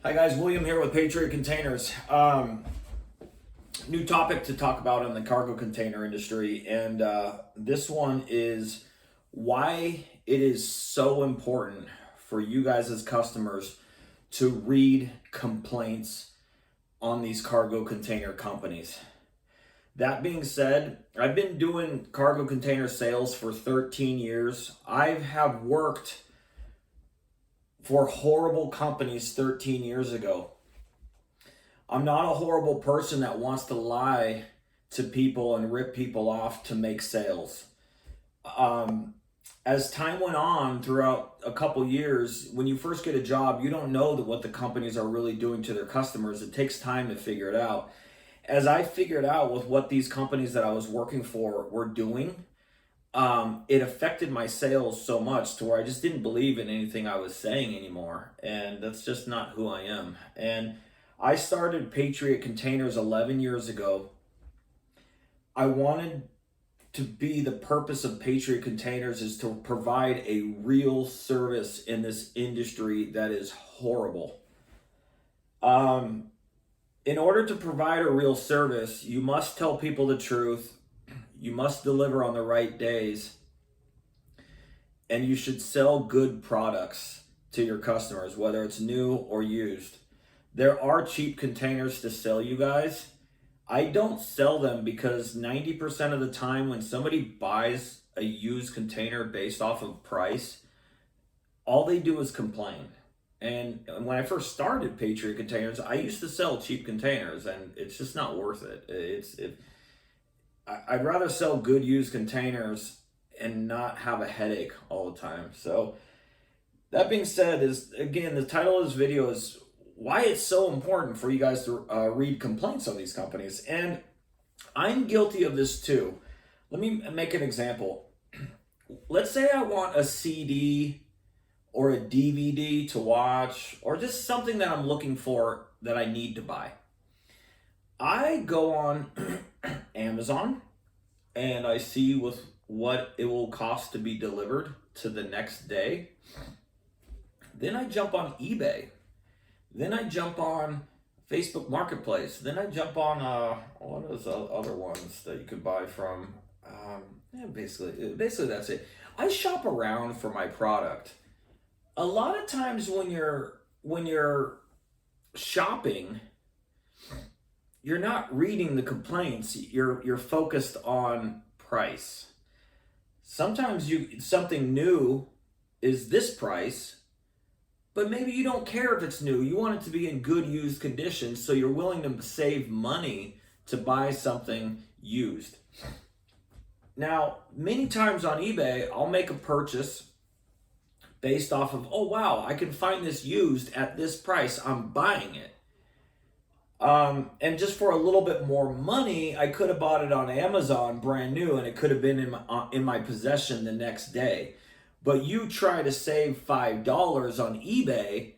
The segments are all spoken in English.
Hi guys, William here with Patriot Containers. New topic to talk about in the cargo container industry, and this one is why it is so important for you guys as customers to read complaints on these cargo container companies. That being said, I've been doing cargo container sales for 13 years. I have worked for horrible companies 13 years ago. I'm not a horrible person that wants to lie to people and rip people off to make sales. As time went on throughout a couple years, when you first get a job, you don't know what the companies are really doing to their customers. It takes time to figure it out. As I figured out with what these companies that I was working for were doing, it affected my sales so much to where I just didn't believe in anything I was saying anymore. And that's just not who I am. And I started Patriot Containers 11 years ago. I wanted to be the purpose of Patriot Containers is to provide a real service in this industry that is horrible. In order to provide a real service, you must tell people the truth. You must deliver on the right days, and you should sell good products to your customers, whether it's new or used. There are cheap containers to sell you guys. I don't sell them because 90% of the time when somebody buys a used container based off of price, all they do is complain. And when I first started Patriot Containers, I used to sell cheap containers, and it's just not worth it. I'd rather sell good used containers and not have a headache all the time. So that being said, is again, the title of this video is why it's so important for you guys to read complaints on these companies. And I'm guilty of this too. Let me make an example. Let's say I want a CD or a DVD to watch, or just something that I'm looking for that I need to buy. I go on Amazon and I see with what it will cost to be delivered to the next day. Then I jump on eBay. Then I jump on Facebook Marketplace. Then I jump on what are those other ones that you could buy from? Basically that's it. I shop around for my product. A lot of times when you're shopping, you're not reading the complaints. You're focused on price. Sometimes something new is this price, but maybe you don't care if it's new. You want it to be in good used condition, so you're willing to save money to buy something used. Now, many times on eBay, I'll make a purchase based off of, oh wow, I can find this used at this price, I'm buying it. And just for a little bit more money, I could have bought it on Amazon brand new, and it could have been in my possession the next day. But you try to save $5 on eBay,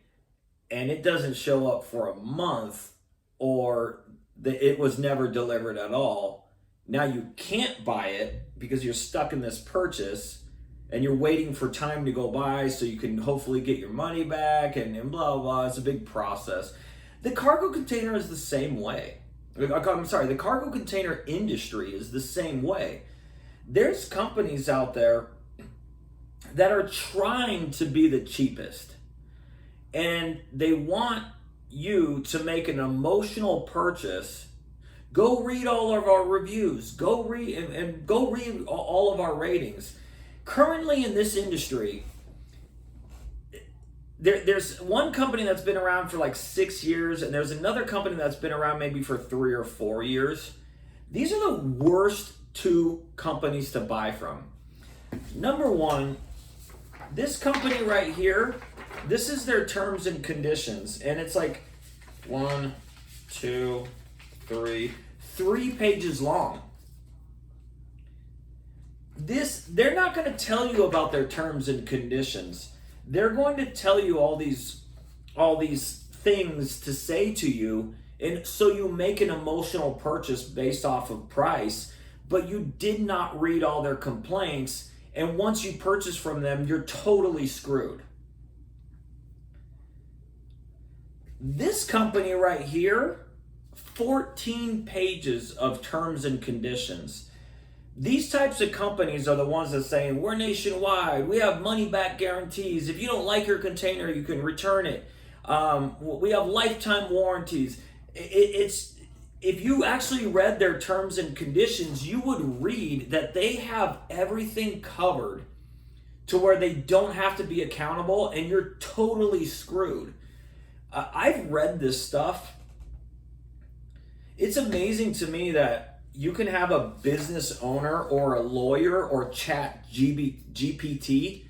and it doesn't show up for a month, or it was never delivered at all. Now you can't buy it because you're stuck in this purchase, and you're waiting for time to go by so you can hopefully get your money back, and blah, blah. It's a big process. The cargo container is the same way. I'm sorry, the cargo container industry is the same way. There's companies out there that are trying to be the cheapest, and they want you to make an emotional purchase. Go read all of our reviews. Go read all of our ratings. Currently in this industry, there's one company that's been around for like 6 years, and there's another company that's been around maybe for 3 or 4 years. These are the worst two companies to buy from. Number one, this company right here, this is their terms and conditions, and it's like 1, 2, 3 pages long. They're not going to tell you about their terms and conditions. They're going to tell you all these things to say to you, and so you make an emotional purchase based off of price, but you did not read all their complaints, and once you purchase from them, you're totally screwed. This company right here, 14 pages of terms and conditions. These types of companies are the ones that saying, we're nationwide, we have money back guarantees. If you don't like your container, you can return it. We have lifetime warranties. It's if you actually read their terms and conditions, you would read that they have everything covered to where they don't have to be accountable and you're totally screwed. I've read this stuff. It's amazing to me that you can have a business owner or a lawyer or chat GPT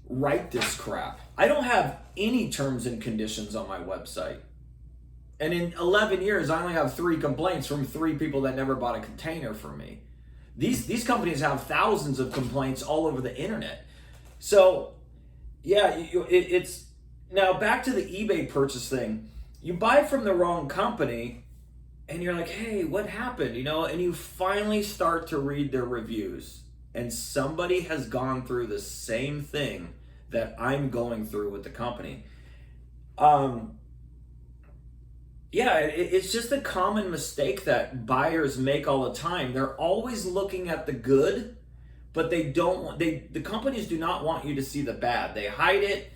write this crap. I don't have any terms and conditions on my website. And in 11 years, I only have 3 complaints from 3 people that never bought a container from me. These companies have thousands of complaints all over the internet. So, yeah, it's... Now, back to the eBay purchase thing. You buy from the wrong company, and you're like, hey, what happened? And you finally start to read their reviews. And somebody has gone through the same thing that I'm going through with the company. It's just a common mistake that buyers make all the time. They're always looking at the good, but the companies do not want you to see the bad. They hide it.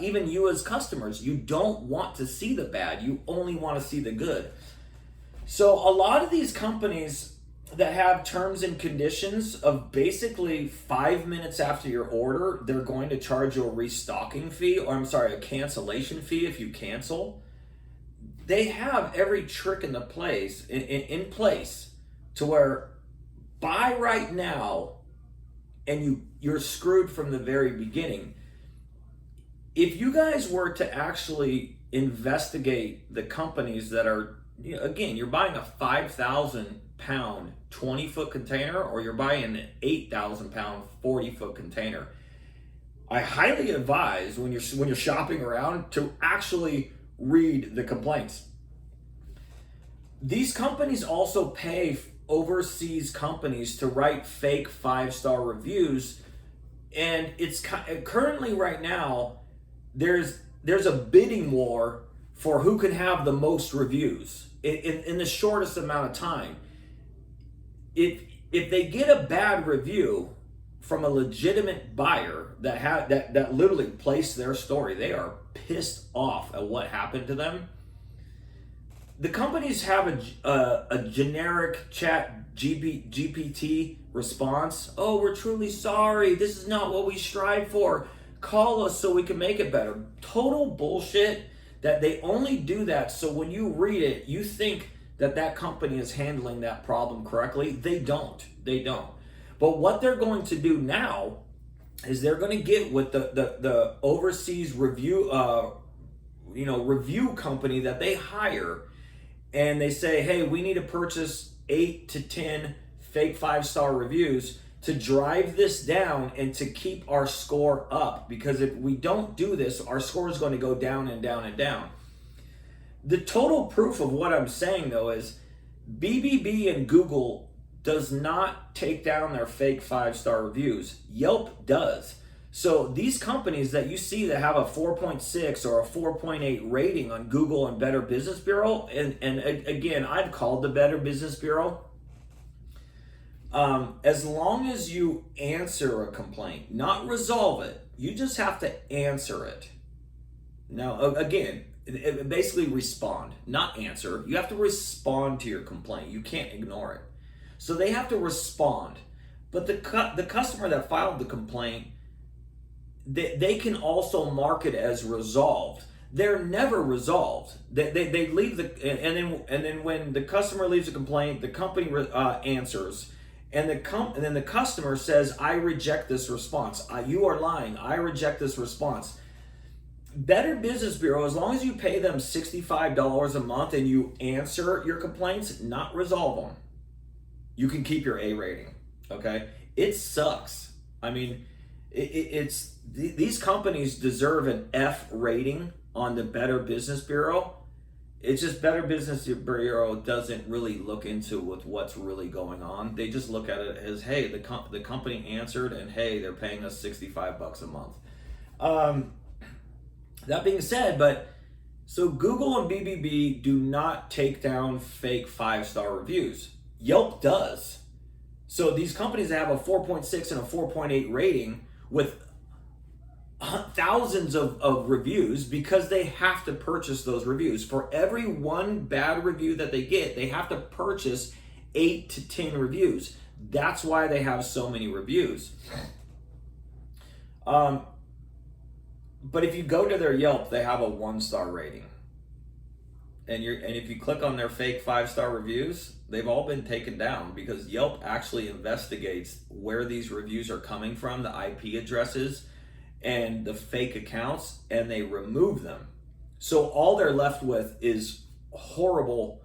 Even you as customers, you don't want to see the bad. You only want to see the good. So a lot of these companies that have terms and conditions of basically 5 minutes after your order, they're going to charge you a restocking fee, or a cancellation fee if you cancel. They have every trick in place to where buy right now and you're screwed from the very beginning. If you guys were to actually investigate the companies that are, again, you're buying a 5,000 pound 20-foot container, or you're buying an 8,000 pound 40-foot container, I highly advise when you're shopping around to actually read the complaints. These companies also pay overseas companies to write fake 5-star reviews, and it's currently right now there's a bidding war for who can have the most reviews in the shortest amount of time. If they get a bad review from a legitimate buyer that literally placed their story, they are pissed off at what happened to them. The companies have a generic chat GPT response. Oh, we're truly sorry. This is not what we strive for. Call us so we can make it better. Total bullshit that they only do that so when you read it, you think that company is handling that problem correctly. They don't. But what they're going to do now is they're going to get with the overseas review company that they hire, and they say, hey, we need to purchase 8 to 10 fake 5-star reviews to drive this down and to keep our score up, because if we don't do this, our score is going to go down and down and down. The total proof of what I'm saying, though, is BBB and Google does not take down their fake 5-star reviews. Yelp does. So these companies that you see that have a 4.6 or a 4.8 rating on Google and Better Business Bureau, and again, I've called the Better Business Bureau. As long as you answer a complaint, not resolve it, you just have to answer it. Now, again, basically respond, not answer. You have to respond to your complaint. You can't ignore it. So they have to respond. But the customer that filed the complaint, they can also mark it as resolved. They're never resolved. They leave and then when the customer leaves a complaint, the company answers. And then the customer says, I reject this response. You are lying. I reject this response. Better Business Bureau, as long as you pay them $65 a month and you answer your complaints, not resolve them, you can keep your A rating. Okay? It sucks. I mean, these companies deserve an F rating on the Better Business Bureau. It's just Better Business Bureau doesn't really look into with what's really going on. They just look at it as, hey, the company answered, and hey, they're paying us $65 a month. That being said, but So Google and BBB do not take down fake 5-star reviews. Yelp does. So these companies that have a 4.6 and a 4.8 rating with thousands of reviews, because they have to purchase those reviews. For every one bad review that they get, they have to purchase 8 to 10 reviews. That's why they have so many reviews. But if you go to their Yelp, they have a 1-star rating. And if you click on their fake 5-star reviews, they've all been taken down because Yelp actually investigates where these reviews are coming from, the IP addresses and the fake accounts, and they remove them. So all they're left with is horrible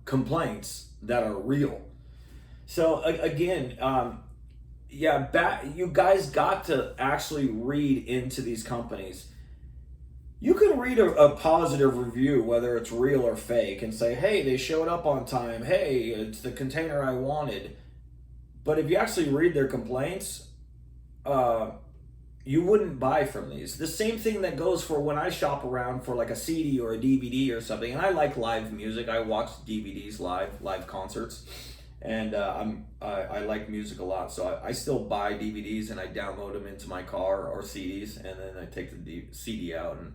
complaints that are real. So again, you guys got to actually read into these companies. You can read a positive review, whether it's real or fake, and say, hey, they showed up on time. Hey, it's the container I wanted. But if you actually read their complaints, you wouldn't buy from these. The same thing that goes for when I shop around for like a CD or a DVD or something. And I like live music. I watch DVDs live concerts. And I like music a lot, so I still buy DVDs and I download them into my car, or CDs, and then I take the CD out. And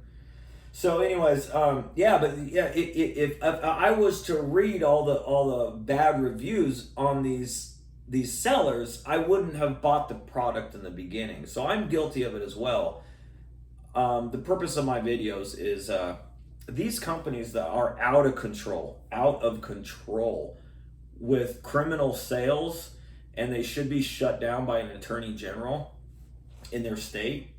so, anyways, if I was to read all the bad reviews on these sellers, I wouldn't have bought the product in the beginning. So I'm guilty of it as well. The purpose of my videos is these companies that are out of control with criminal sales, and they should be shut down by an attorney general in their state.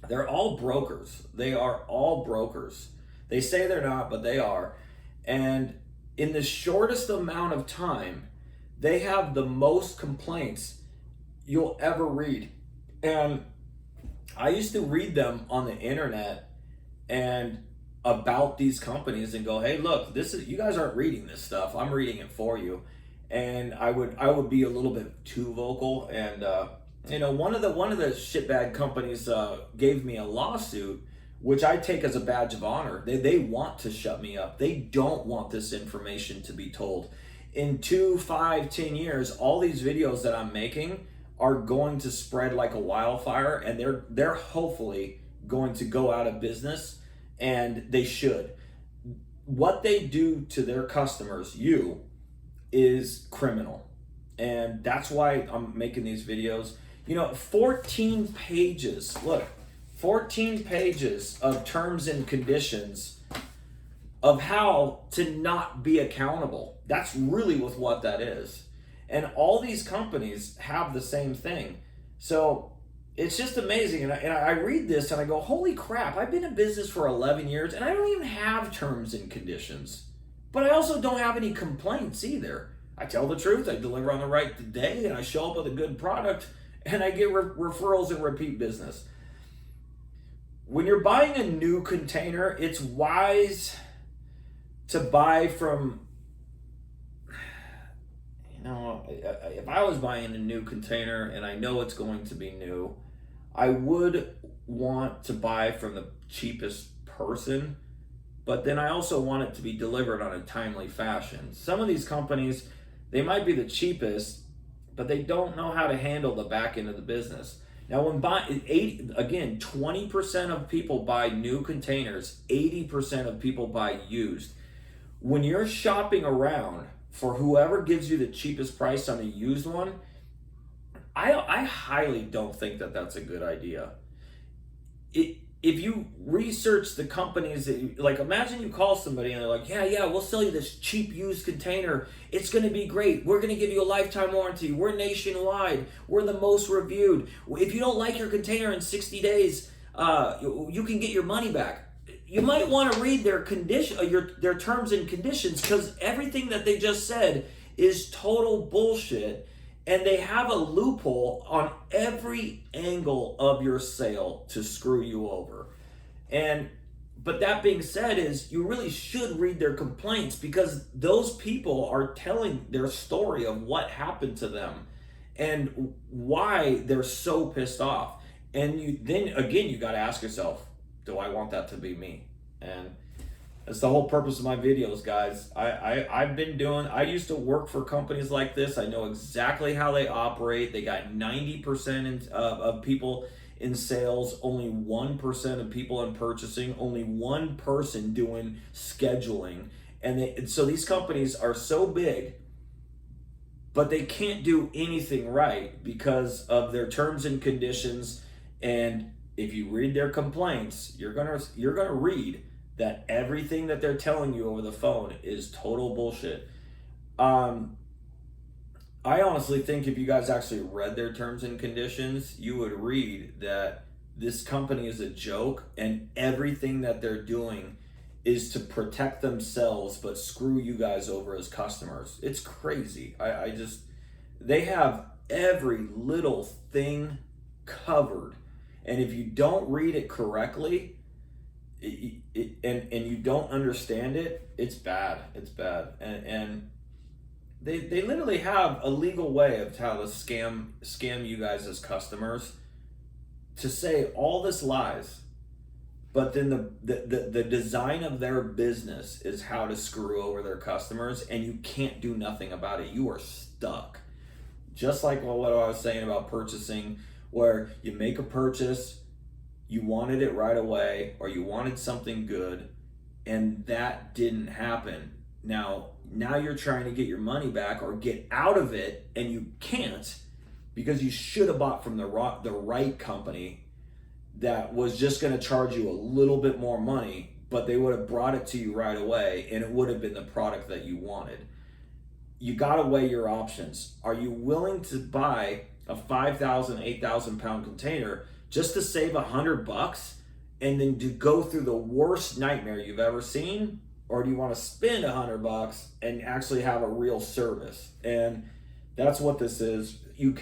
They're all brokers. They are all brokers. They say they're not, but they are. And in the shortest amount of time, they have the most complaints you'll ever read. And I used to read them on the internet and about these companies and go, hey, look, you guys aren't reading this stuff. I'm reading it for you. And I would be a little bit too vocal. And one of the shitbag companies gave me a lawsuit, which I take as a badge of honor. They want to shut me up. They don't want this information to be told. In 2, 5, 10 years, all these videos that I'm making are going to spread like a wildfire, and they're hopefully going to go out of business. And they should. What they do to their customers, is criminal. And that's why I'm making these videos. 14 pages. Look, 14 pages of terms and conditions of how to not be accountable. That's really what that is. And all these companies have the same thing. So it's just amazing. And I read this and I go, holy crap, I've been in business for 11 years and I don't even have terms and conditions. But I also don't have any complaints either. I tell the truth, I deliver on the right day, and I show up with a good product, and I get referrals and repeat business. When you're buying a new container, it's wise to buy from, if I was buying a new container and I know it's going to be new, I would want to buy from the cheapest person, but then I also want it to be delivered on a timely fashion. Some of these companies, they might be the cheapest, but they don't know how to handle the back end of the business. Now, 20% of people buy new containers, 80% of people buy used. When you're shopping around for whoever gives you the cheapest price on a used one, I highly don't think that that's a good idea. If you research the companies imagine you call somebody and they're like, yeah, we'll sell you this cheap used container. It's going to be great. We're going to give you a lifetime warranty. We're nationwide. We're the most reviewed. If you don't like your container in 60 days, you can get your money back. You might want to read their their terms and conditions, because everything that they just said is total bullshit. And they have a loophole on every angle of your sale to screw you over. But that being said, you really should read their complaints, because those people are telling their story of what happened to them and why they're so pissed off. And you got to ask yourself, do I want that to be me? And that's the whole purpose of my videos, guys. I used to work for companies like this. I know exactly how they operate. They got 90% of people in sales, only 1% of people in purchasing, only one person doing scheduling. And so these companies are so big, but they can't do anything right because of their terms and conditions. And if you read their complaints, you're gonna read that everything that they're telling you over the phone is total bullshit. I honestly think if you guys actually read their terms and conditions, you would read that this company is a joke and everything that they're doing is to protect themselves but screw you guys over as customers. It's crazy. I just, they have every little thing covered. And if you don't read it correctly, and you don't understand it, it's bad. It's bad. And they literally have a legal way of how to scam you guys as customers, to say all this lies, but then the design of their business is how to screw over their customers, and you can't do nothing about it. You are stuck. Just like what I was saying about purchasing, where you make a purchase, you wanted it right away, or you wanted something good, and that didn't happen. Now you're trying to get your money back or get out of it, and you can't, because you should have bought from the right company that was just going to charge you a little bit more money, but they would have brought it to you right away, and it would have been the product that you wanted. You got to weigh your options. Are you willing to buy a 5,000, 8,000 pound container just to save $100 and then to go through the worst nightmare you've ever seen? Or do you want to spend $100 and actually have a real service? And that's what this is. You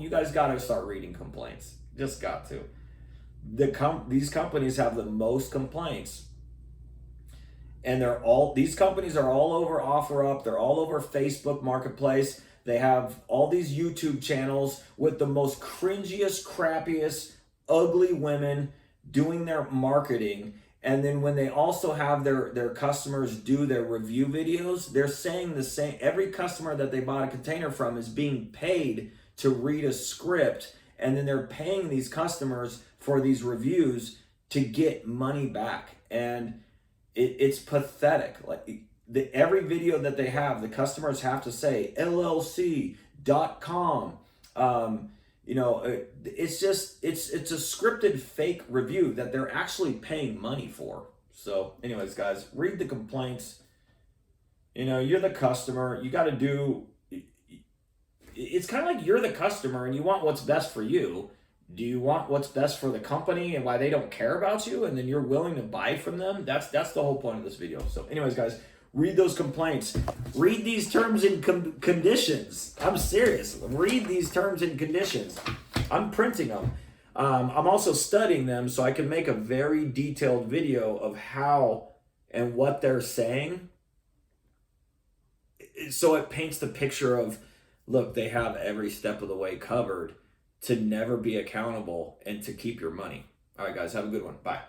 guys got to start reading complaints. Just got to. These companies have the most complaints, and these companies are all over OfferUp. They're all over Facebook Marketplace. They have all these YouTube channels with the most cringiest, crappiest, ugly women doing their marketing. And then when they also have their customers do their review videos, they're saying the same. Every customer that they bought a container from is being paid to read a script, and then they're paying these customers for these reviews to get money back. And it's pathetic. Like every video that they have, the customers have to say LLC.com. It's a scripted fake review that they're actually paying money for. So anyways, guys, read the complaints. You're the customer. You got to do, it's kind of like you're the customer and you want what's best for you. Do you want what's best for the company and why they don't care about you, and then you're willing to buy from them? That's the whole point of this video. So anyways, guys, read those complaints. Read these terms and conditions. I'm serious. Read these terms and conditions. I'm printing them. I'm also studying them so I can make a very detailed video of how and what they're saying. So it paints the picture of, look, they have every step of the way covered to never be accountable and to keep your money. All right, guys, have a good one. Bye.